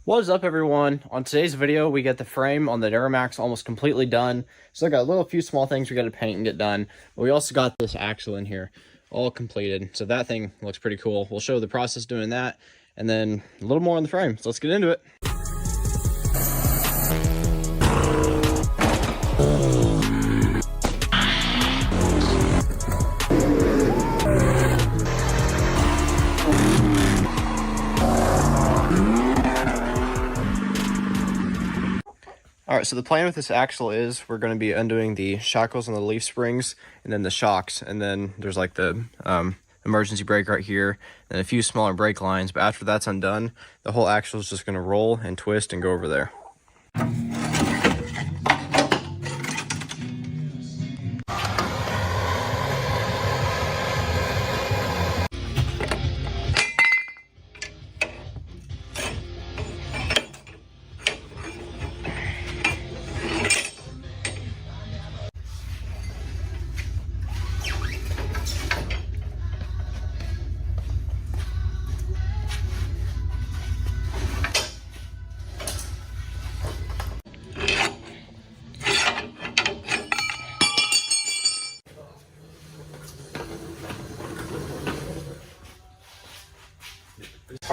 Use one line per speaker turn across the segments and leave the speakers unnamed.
What is up, everyone? On today's video, we get the frame on the Duramax almost completely done. So I got a few small things we got to paint and get done. But we also got this axle in here all completed. So that thing looks pretty cool. We'll show the process doing that and then a little more on the frame. So let's get into it. All right, so the plan with this axle is we're going to be undoing the shackles on the leaf springs and then the shocks, and then there's like the emergency brake right here and a few smaller brake lines. But after that's undone, the whole axle is just going to roll and twist and go over there.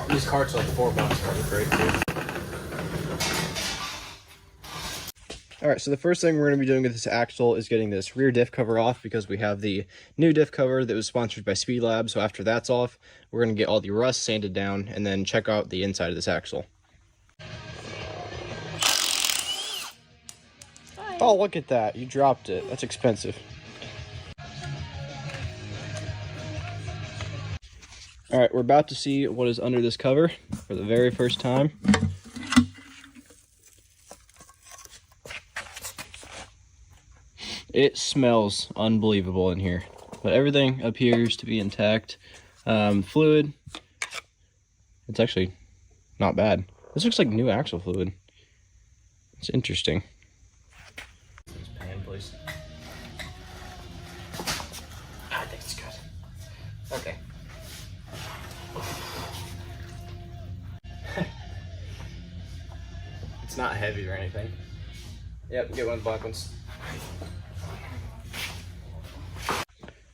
These carts are like $4 for great too. Alright, so the first thing we're going to be doing with this axle is getting this rear diff cover off, because we have the new diff cover that was sponsored by SPELAB. So after that's off, we're going to get all the rust sanded down and then check out the inside of this axle. Hi. Oh, look at that. You dropped it. That's expensive. All right, we're about to see what is under this cover for the very first time. It smells unbelievable in here, but everything appears to be intact. Fluid, it's actually not bad. This looks like new axle fluid. It's interesting. This pan, please. I think it's good. Okay. It's not heavy or anything. Yep, get one of the black ones.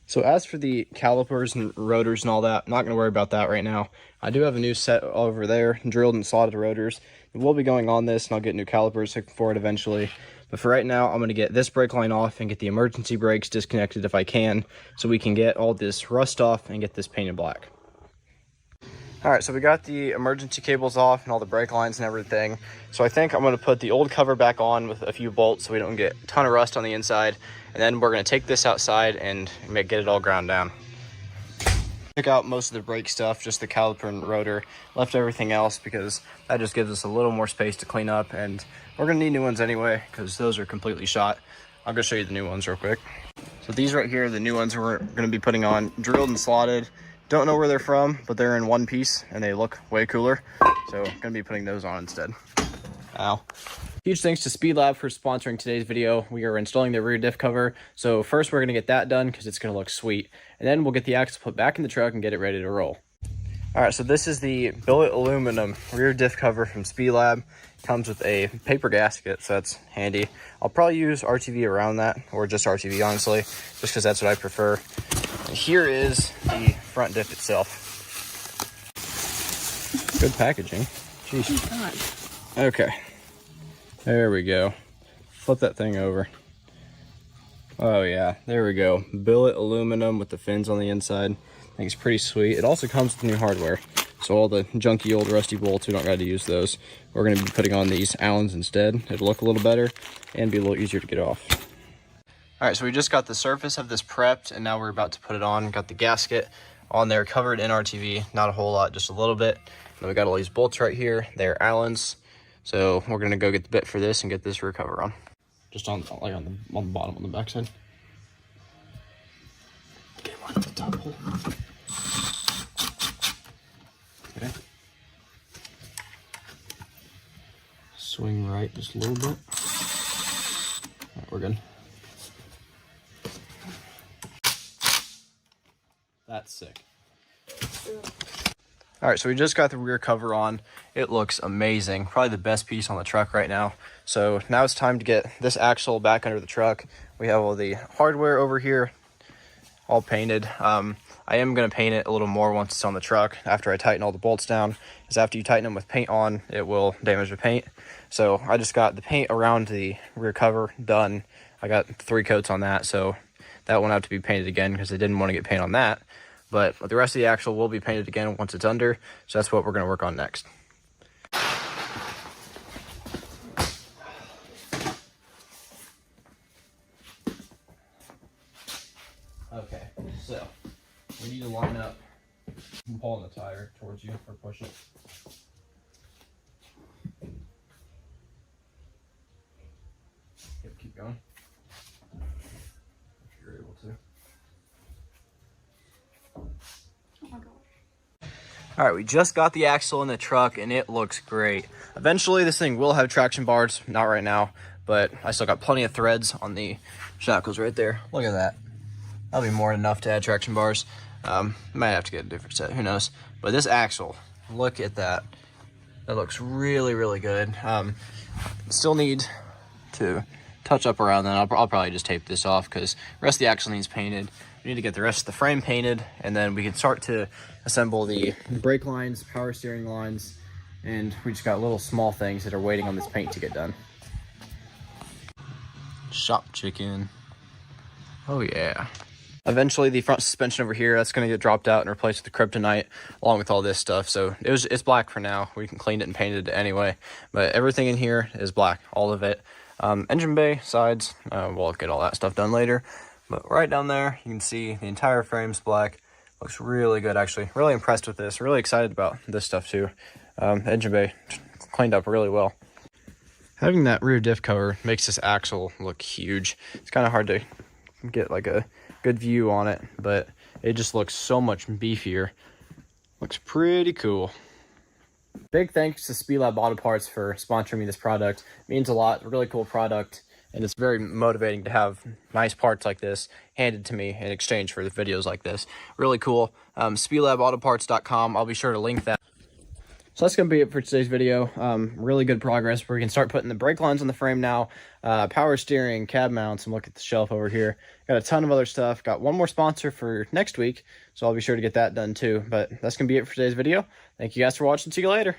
So as for the calipers and rotors and all that, I'm not going to worry about that right now. I do have a new set over there, drilled and slotted rotors. We'll be going on this, and I'll get new calipers for it eventually. But for right now, I'm going to get this brake line off and get the emergency brakes disconnected if I can, so we can get all this rust off and get this painted black. All right, so we got the emergency cables off and all the brake lines and everything. So I think I'm going to put the old cover back on with a few bolts so we don't get a ton of rust on the inside. And then we're going to take this outside and get it all ground down. Took out most of the brake stuff, just the caliper and rotor. Left everything else because that just gives us a little more space to clean up. And we're going to need new ones anyway because those are completely shot. I'll go show you the new ones real quick. So these right here, the new ones we're going to be putting on, drilled and slotted. Don't know where they're from, but they're in one piece and they look way cooler. So I'm gonna be putting those on instead. Ow. Huge thanks to SPELAB for sponsoring today's video. We are installing the rear diff cover. So first we're gonna get that done because it's gonna look sweet. And then we'll get the axle put back in the truck and get it ready to roll. All right, so this is the billet aluminum rear diff cover from SPELAB. Comes with a paper gasket, so that's handy. I'll probably use RTV around that, or just RTV honestly, just because that's what I prefer. And here is the front diff itself. Good packaging. Jeez. Okay. There we go. Flip that thing over. Oh yeah, there we go. Billet aluminum with the fins on the inside. I think it's pretty sweet. It also comes with new hardware. So all the junky old rusty bolts, we don't got to use those. We're going to be putting on these Allens instead. It'll look a little better and be a little easier to get off. All right, so we just got the surface of this prepped, and now we're about to put it on. Got the gasket on there covered in RTV. Not a whole lot, just a little bit. And then we got all these bolts right here. They're Allens. So we're going to go get the bit for this and get this rear cover on. Just on the bottom, on the backside. Get one at the top hole. Okay. Swing right just a little bit. All right, we're good. That's sick. All right, so we just got the rear cover on. It looks amazing. Probably the best piece on the truck right now. So now it's time to get this axle back under the truck. We have all the hardware over here, all painted. I am gonna paint it a little more once it's on the truck after I tighten all the bolts down, because after you tighten them with paint on, it will damage the paint. So I just got the paint around the rear cover done. I got 3 coats on that, so that won't have to be painted again because I didn't want to get paint on that. But the rest of the axle will be painted again once it's under, so that's what we're going to work on next. Okay, so we need to line up. I'm pulling the tire towards you or push it. Yep, keep going. If you're able to. All right, we just got the axle in the truck and it looks great. Eventually this thing will have traction bars, not right now, but I still got plenty of threads on the shackles right there. Look at that. That'll be more than enough to add traction bars. Might have to get a different set, who knows. But this axle, look at that. That looks really, really good. Still need to touch up around that. I'll probably just tape this off because the rest of the axle needs painted. We need to get the rest of the frame painted, and then we can start to assemble the brake lines, power steering lines, and we just got little small things that are waiting on this paint to get done. Shop chicken. Oh yeah. Eventually the front suspension over here, that's going to get dropped out and replaced with the kryptonite along with all this stuff. So it's black for now. We can clean it and paint it anyway, but everything in here is black, all of it. Engine bay, sides, we'll get all that stuff done later. But right down there, you can see the entire frame's black. Looks really good, actually. Really impressed with this. Really excited about this stuff, too. Engine bay cleaned up really well. Having that rear diff cover makes this axle look huge. It's kind of hard to get like a good view on it, but it just looks so much beefier. Looks pretty cool. Big thanks to SPELAB Auto Parts for sponsoring me this product. It means a lot. A really cool product. And it's very motivating to have nice parts like this handed to me in exchange for the videos like this. Really cool. SPELABautoparts.com. I'll be sure to link that. So that's going to be it for today's video. Really good progress. We can start putting the brake lines on the frame now. Power steering, cab mounts, and look at the shelf over here. Got a ton of other stuff. Got one more sponsor for next week, so I'll be sure to get that done too. But that's going to be it for today's video. Thank you guys for watching. See you later.